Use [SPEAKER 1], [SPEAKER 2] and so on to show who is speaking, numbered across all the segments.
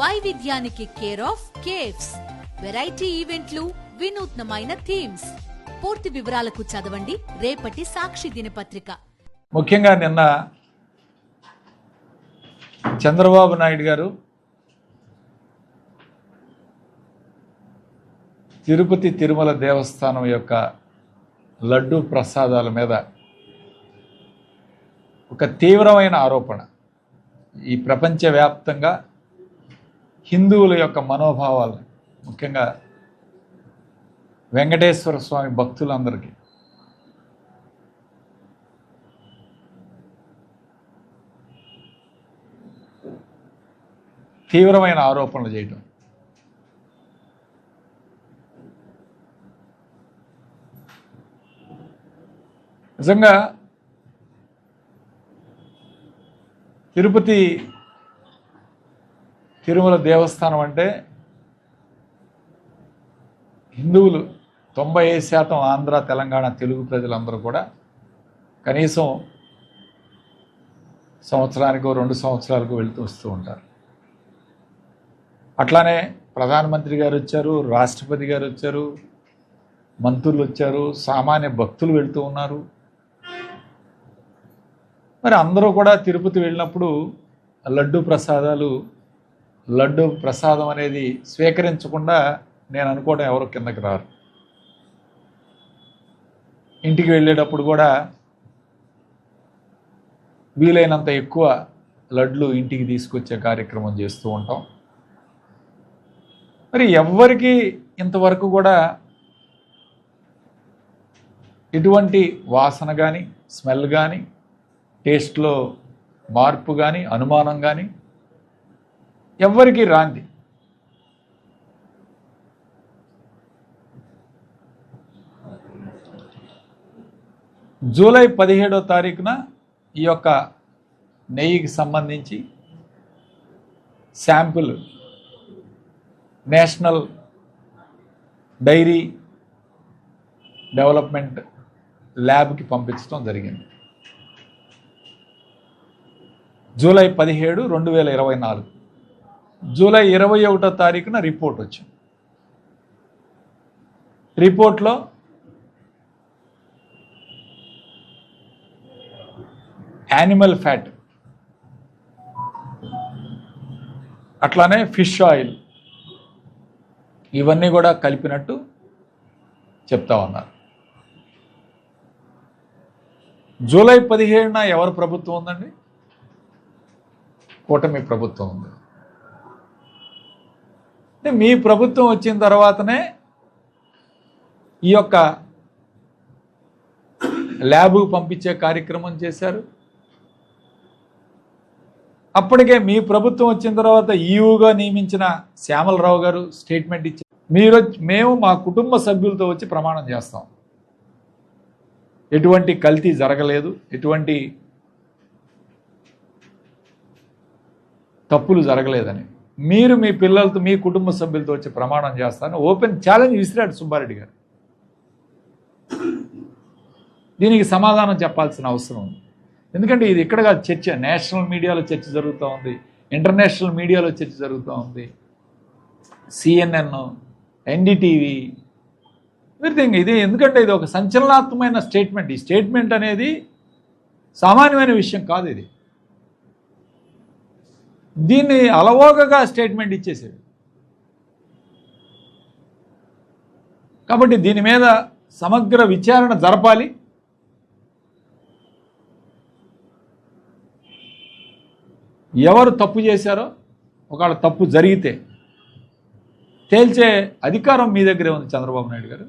[SPEAKER 1] వైవిధ్యానికి care of caves, variety ఈవెంట్లు, వినూత్నమైన థీమ్స్. పూర్తి వివరాలకు చదవండి రేపటి సాక్షి దినపత్రిక.
[SPEAKER 2] ముఖ్యంగా నిన్న చంద్రబాబు నాయుడు గారు తిరుపతి తిరుమల దేవస్థానం యొక్క లడ్డూ ప్రసాదాల మీద ఒక తీవ్రమైన ఆరోపణ, ఈ ప్రపంచవ్యాప్తంగా హిందువుల యొక్క మనోభావాలను, ముఖ్యంగా వెంకటేశ్వర స్వామి భక్తులందరికీ తీవ్రమైన ఆరోపణలు చేయటం. నిజంగా తిరుపతి తిరుమల దేవస్థానం అంటే హిందువులు 95% ఆంధ్ర, తెలంగాణ, తెలుగు ప్రజలందరూ కూడా కనీసం సంవత్సరానికో 2 సంవత్సరాలకు వెళ్తూ వస్తూ ఉంటారు. అట్లానే ప్రధానమంత్రి గారు వచ్చారు, రాష్ట్రపతి గారు వచ్చారు, మంత్రులు వచ్చారు, సామాన్య భక్తులు వెళ్తూ ఉన్నారు. మరి అందరూ కూడా తిరుపతి వెళ్ళినప్పుడు లడ్డు ప్రసాదం అనేది స్వీకరించకుండా నేను అనుకోవడం ఎవరు కిందకి రారు. ఇంటికి వెళ్ళేటప్పుడు కూడా వీలైనంత ఎక్కువ లడ్లు ఇంటికి తీసుకొచ్చే కార్యక్రమం చేస్తూ ఉంటాం. మరి ఎవ్వరికి ఇంతవరకు కూడా ఎటువంటి వాసన కానీ, స్మెల్ కానీ, టేస్ట్లో మార్పు కానీ, అనుమానం కానీ ఎవ్వరికీ రాంది. జూలై 17వ తారీఖున ఈ యొక్క నెయ్యికి సంబంధించి శాంపుల్ నేషనల్ డైరీ డెవలప్మెంట్ ల్యాబ్కి పంపించడం జరిగింది. జూలై 17, 2024. జూలై 21వ తారీఖున రిపోర్ట్ వచ్చింది. రిపోర్ట్లో యానిమల్ ఫ్యాట్, అట్లానే ఫిష్ ఆయిల్ ఇవన్నీ కూడా కలిపినట్టు చెప్తా ఉన్నారు. జూలై 17న ఎవరు ప్రభుత్వం ఉందండి? కూటమి ప్రభుత్వం ఉంది. అంటే మీ ప్రభుత్వం వచ్చిన తర్వాతనే ఈ యొక్క ల్యాబ్కు పంపించే కార్యక్రమం చేశారు. అప్పటికే మీ ప్రభుత్వం వచ్చిన తర్వాత ఈయూగా నియమించిన శ్యామలరావు గారు స్టేట్మెంట్ ఇచ్చారు. మేము మా కుటుంబ సభ్యులతో వచ్చి ప్రమాణం చేస్తాం, ఎటువంటి కల్తీ జరగలేదు, ఎటువంటి తప్పులు జరగలేదని మీరు మీ పిల్లలతో, మీ కుటుంబ సభ్యులతో వచ్చి ప్రమాణం చేస్తారని ఓపెన్ ఛాలెంజ్ విసిరాడు సుబ్బారెడ్డి గారు. దీనికి సమాధానం చెప్పాల్సిన అవసరం ఉంది. ఎందుకంటే ఇది ఇక్కడ కాదు చర్చ, నేషనల్ మీడియాలో చర్చ జరుగుతూ ఉంది, ఇంటర్నేషనల్ మీడియాలో చర్చ జరుగుతూ ఉంది, CNN, NDTV, ఎవ్రీథింగ్. ఇది ఎందుకంటే ఇది ఒక సంచలనాత్మకమైన స్టేట్మెంట్. ఈ స్టేట్మెంట్ అనేది సామాన్యమైన విషయం కాదు. ఇది దీన్ని అలవోకగా స్టేట్మెంట్ ఇచ్చేసాడు. కాబట్టి దీని మీద సమగ్ర విచారణ జరపాలి. ఎవరు తప్పు చేశారో, ఒకవేళ తప్పు జరిగితే తేల్చే అధికారం మీ దగ్గరే ఉంది చంద్రబాబు నాయుడు గారు.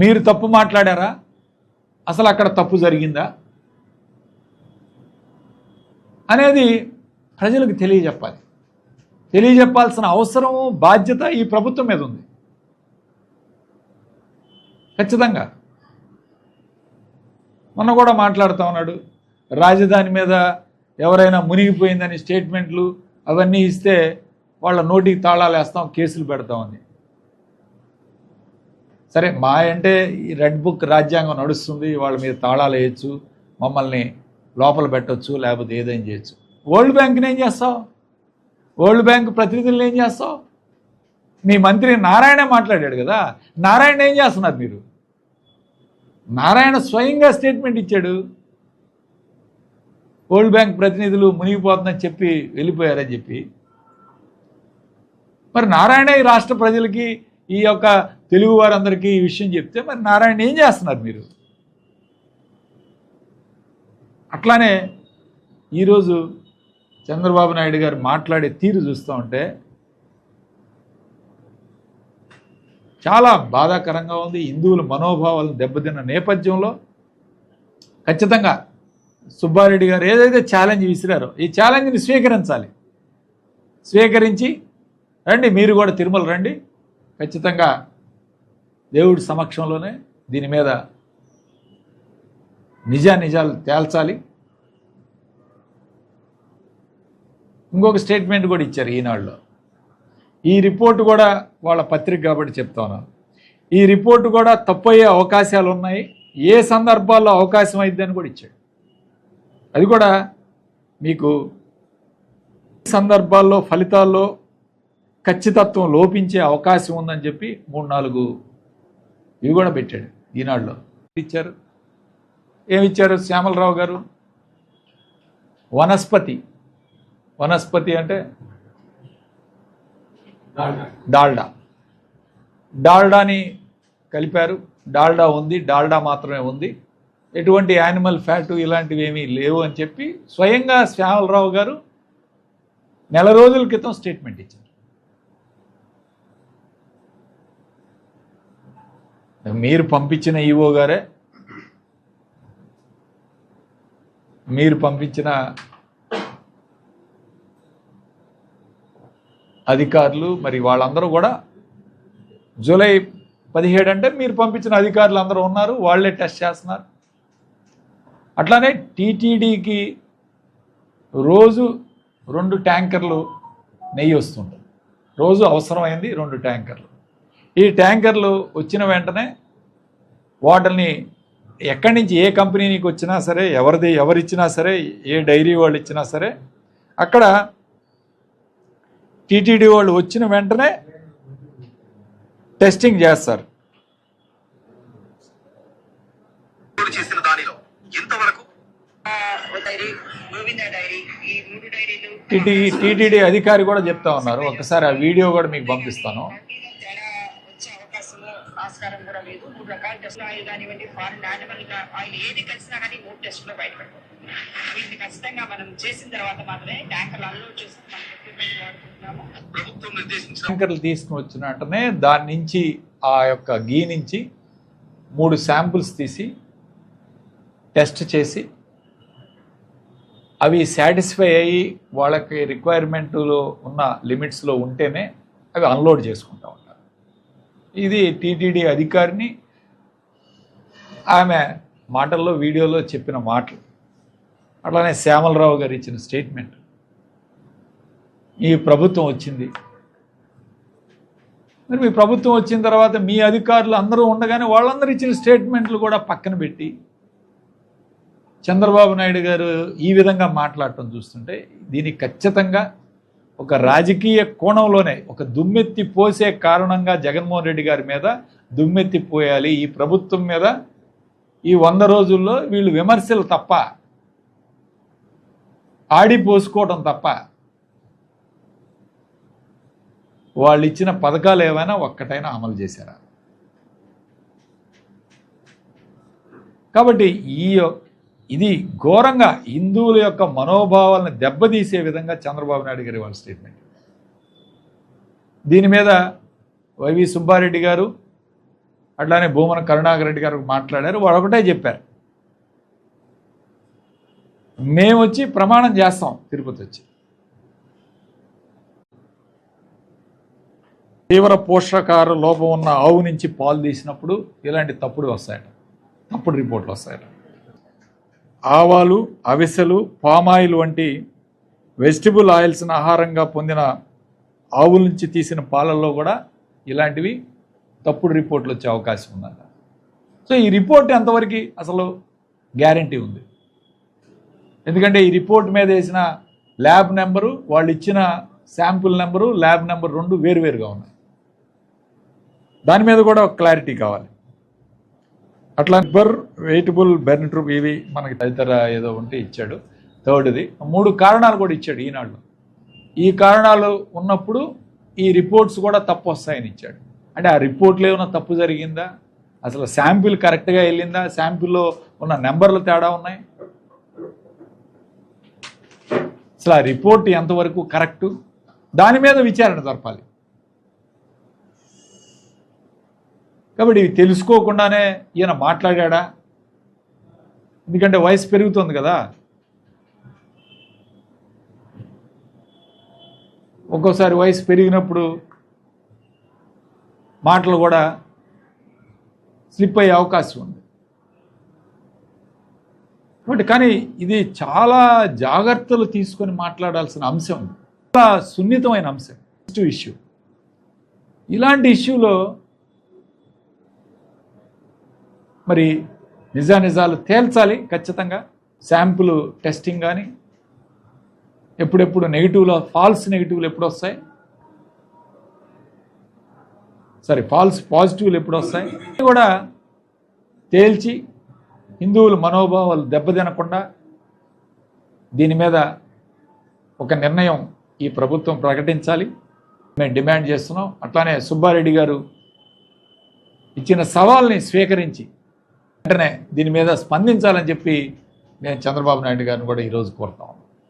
[SPEAKER 2] మీరు తప్పు మాట్లాడారా, అసలు అక్కడ తప్పు జరిగిందా అనేది ప్రజలకు తెలియజెప్పాలి. తెలియజెప్పాల్సిన అవసరం, బాధ్యత ఈ ప్రభుత్వం మీద ఉంది ఖచ్చితంగా. మొన్న కూడా మాట్లాడుతూ ఉన్నాడు, రాజధాని మీద ఎవరైనా మునిగిపోయిందని స్టేట్మెంట్లు అవన్నీ ఇస్తే వాళ్ళ నోటికి తాళాలు వేస్తాం, కేసులు పెడతామని. సరే, మా అంటే ఈ రెడ్ బుక్ రాజ్యాంగం నడుస్తుంది, వాళ్ళ మీద తాళాలు వేయచ్చు, మమ్మల్ని లోపల పెట్టవచ్చు, లేకపోతే ఏదైనా చేయొచ్చు. వరల్డ్ బ్యాంక్ని ఏం చేస్తావు? వరల్డ్ బ్యాంక్ ప్రతినిధులను ఏం చేస్తావు? మీ మంత్రి నారాయణ మాట్లాడాడు కదా, నారాయణ ఏం చేస్తున్నారు మీరు? నారాయణ స్వయంగా స్టేట్మెంట్ ఇచ్చాడు, వరల్డ్ బ్యాంక్ ప్రతినిధులు మునిగిపోతుందని చెప్పి వెళ్ళిపోయారని చెప్పి. మరి నారాయణ ఈ రాష్ట్ర ప్రజలకి, ఈ యొక్క తెలుగు వారందరికీ ఈ విషయం చెప్తే మరి నారాయణ ఏం చేస్తున్నారు మీరు? అట్లానే ఈరోజు చంద్రబాబు నాయుడు గారు మాట్లాడే తీరు చూస్తూ ఉంటే చాలా బాధాకరంగా ఉంది. హిందువుల మనోభావాలను దెబ్బతిన్న నేపథ్యంలో ఖచ్చితంగా సుబ్బారెడ్డి గారు ఏదైతే ఛాలెంజ్ విసిరారో ఈ ఛాలెంజ్ని స్వీకరించాలి. స్వీకరించి రండి, మీరు కూడా తిరుమల రండి, ఖచ్చితంగా దేవుడి సమక్షంలోనే దీని మీద నిజాలు తేల్చాలి. ఇంకొక స్టేట్మెంట్ కూడా ఇచ్చారు ఈనాడులో. ఈ రిపోర్టు కూడా వాళ్ళ పత్రిక కాబట్టి చెప్తాను, ఈ రిపోర్టు కూడా తప్పయ్యే అవకాశాలు ఉన్నాయి, ఏ సందర్భాల్లో అవకాశం అయిద్దని కూడా ఇచ్చాడు. అది కూడా మీకు సందర్భాల్లో ఫలితాల్లో ఖచ్చితత్వం లోపించే అవకాశం ఉందని చెప్పి 3-4 ఇవి కూడా పెట్టాడు ఈనాడులో. ఇచ్చారు, ఏమిచ్చారు శ్యామలరావు గారు? వనస్పతి అంటే డాల్డాని కలిపారు. డాల్డా ఉంది, డాల్డా మాత్రమే ఉంది, ఎటువంటి యానిమల్ ఫ్యాటు ఇలాంటివి ఏమీ లేవు అని చెప్పి స్వయంగా శ్యామలరావు గారు నెల రోజుల క్రితం స్టేట్మెంట్ ఇచ్చారు. మీరు పంపించిన ఈవో గారే, మీరు పంపించిన అధికారులు, మరి వాళ్ళందరూ కూడా జూలై 17 అంటే మీరు పంపించిన అధికారులు అందరూ ఉన్నారు, వాళ్ళే టెస్ట్ చేస్తున్నారు. అట్లానే టీటీడీకి రోజు 2 ట్యాంకర్లు నెయ్యి వస్తుంటుంది, రోజు అవసరమైంది 2 ట్యాంకర్లు. ఈ ట్యాంకర్లు వచ్చిన వెంటనే వాటిని ఎక్కడి నుంచి ఏ కంపెనీకి వచ్చినా సరే, ఎవరిచ్చినా సరే, ఏ డైరీ వాళ్ళు ఇచ్చినా సరే, అక్కడ టీటీడీ వాళ్ళు వచ్చిన వెంటనే టెస్టింగ్ చేస్తారు.
[SPEAKER 3] చేసిన దానిలో ఇంతవరకు
[SPEAKER 2] టీటీడీ అధికారి కూడా చెప్తా ఉన్నారు, ఒకసారి ఆ వీడియో కూడా మీకు పంపిస్తాను.
[SPEAKER 3] ఆస్కారం కూడా లేదు. 3 రకాల టెస్టులు ఆయిల్ కానివ్వండి, ఫారెన్ యానిమల్ ఆయిల్ ఏది కలిసినా కానీ 3 టెస్టులో బయటపడతాం. వీటిని ఖచ్చితంగా మనం చేసిన తర్వాత మాత్రమే ట్యాంకర్లు అన్లోడ్ చేసి మనం ఎక్విప్మెంట్ వాడుకుంటున్నాము. ప్రభుత్వం నిర్దేశించిన
[SPEAKER 2] ట్యాంకర్లు తీసుకుని వచ్చిన వెంటనే దాని నుంచి ఆ యొక్క గీ నుంచి 3 శాంపుల్స్ తీసి టెస్ట్ చేసి అవి సాటిస్ఫై అయ్యి వాళ్ళకి రిక్వైర్మెంట్లో ఉన్న లిమిట్స్లో ఉంటేనే అవి అన్లోడ్ చేసుకుంటా ఉంటారు. ఇది టీటీడీ అధికారిని ఆమె మాటల్లో వీడియోలో చెప్పిన మాటలు. అట్లానే శ్యామలరావు గారు ఇచ్చిన స్టేట్మెంట్. ఈ ప్రభుత్వం వచ్చింది, మరి మీ ప్రభుత్వం వచ్చిన తర్వాత మీ అధికారులు అందరూ ఉండగానే వాళ్ళందరూ ఇచ్చిన స్టేట్మెంట్లు కూడా పక్కన పెట్టి చంద్రబాబు నాయుడు గారు ఈ విధంగా మాట్లాడటం చూస్తుంటే దీనికి ఖచ్చితంగా ఒక రాజకీయ కోణంలోనే ఒక దుమ్మెత్తి పోసే కారణంగా జగన్మోహన్ రెడ్డి గారి మీద దుమ్మెత్తి పోయాలి. ఈ ప్రభుత్వం మీద ఈ 100 రోజుల్లో వీళ్ళు విమర్శలు తప్ప, ఆడిపోసుకోవడం తప్ప వాళ్ళు ఇచ్చిన పథకాలు ఏమైనా ఒక్కటైనా అమలు చేశారా? కాబట్టి ఇది ఘోరంగా హిందువుల యొక్క మనోభావాలను దెబ్బతీసే విధంగా చంద్రబాబు నాయుడు గారి వాళ్ళ స్టేట్మెంట్. దీని మీద వైవి సుబ్బారెడ్డి గారు అట్లానే భూమన కరుణాకర్ రెడ్డి గారు మాట్లాడారు. వాళ్ళు ఒకటే చెప్పారు, మేము వచ్చి ప్రమాణం చేస్తాం తిరుపతి వచ్చి. తీవ్ర పోషకాహార లోపం ఉన్న ఆవు నుంచి పాలు తీసినప్పుడు ఇలాంటి తప్పుడు రిపోర్ట్లు వస్తాయట. ఆవాలు, అవిసెలు, పామాయిల్ వంటి వెజిటబుల్ ఆయిల్స్ని ఆహారంగా పొందిన ఆవుల నుంచి తీసిన పాలల్లో కూడా ఇలాంటివి తప్పుడు రిపోర్ట్లు వచ్చే అవకాశం ఉందంట. సో ఈ రిపోర్ట్ ఎంతవరకు అసలు గ్యారంటీ ఉంది? ఎందుకంటే ఈ రిపోర్ట్ మీద వేసిన ల్యాబ్ నెంబరు, వాళ్ళు ఇచ్చిన శాంపుల్ నెంబరు, ల్యాబ్ నెంబర్ 2 వేరువేరుగా ఉన్నాయి. దాని మీద కూడా ఒక క్లారిటీ కావాలి. అట్లా వెయిటబుల్ బెర్న్ ట్రూప్ ఇవి మనకి తదితర ఏదో ఉంటే ఇచ్చాడు. థర్డ్ది 3 కారణాలు కూడా ఇచ్చాడు ఈనాడు. ఈ కారణాలు ఉన్నప్పుడు ఈ రిపోర్ట్స్ కూడా తప్పు వస్తాయని ఇచ్చాడు. అంటే ఆ రిపోర్ట్లో ఏమైనా తప్పు జరిగిందా, అసలు శాంపిల్ కరెక్ట్గా వెళ్ళిందా, శాంపిల్లో ఉన్న నెంబర్లు తేడా ఉన్నాయి, అసలు ఆ రిపోర్ట్ ఎంతవరకు కరెక్టు, దాని మీద విచారణ జరపాలి. కాబట్టి ఇవి తెలుసుకోకుండానే ఈయన మాట్లాడా? ఎందుకంటే వయసు పెరుగుతుంది కదా, ఒక్కోసారి వయసు పెరిగినప్పుడు మాటలు కూడా స్లిప్ అయ్యే అవకాశం ఉంది. కాబట్టి కానీ ఇది చాలా జాగ్రత్తలు తీసుకొని మాట్లాడాల్సిన అంశం, చాలా సున్నితమైన అంశం, ఇష్యూ. ఇలాంటి ఇష్యూలో మరి నిజాలు తేల్చాలి ఖచ్చితంగా. శాంపుల్ టెస్టింగ్ కానీ ఎప్పుడెప్పుడు నెగిటివ్లో, ఫాల్స్ నెగిటివ్లు ఎప్పుడు వస్తాయి, ఫాల్స్ పాజిటివ్లు ఎప్పుడు వస్తాయి కూడా తేల్చి హిందువుల మనోభావాలు దెబ్బతినకుండా దీని మీద ఒక నిర్ణయం ఈ ప్రభుత్వం ప్రకటించాలి మేము డిమాండ్ చేస్తున్నాం. అట్లానే సుబ్బారెడ్డి గారు ఇచ్చిన సవాల్ని స్వీకరించి వెంటనే దీని మీద స్పందించాలని చెప్పి నేను చంద్రబాబు నాయుడు గారిని కూడా ఈరోజు కోరుతాను.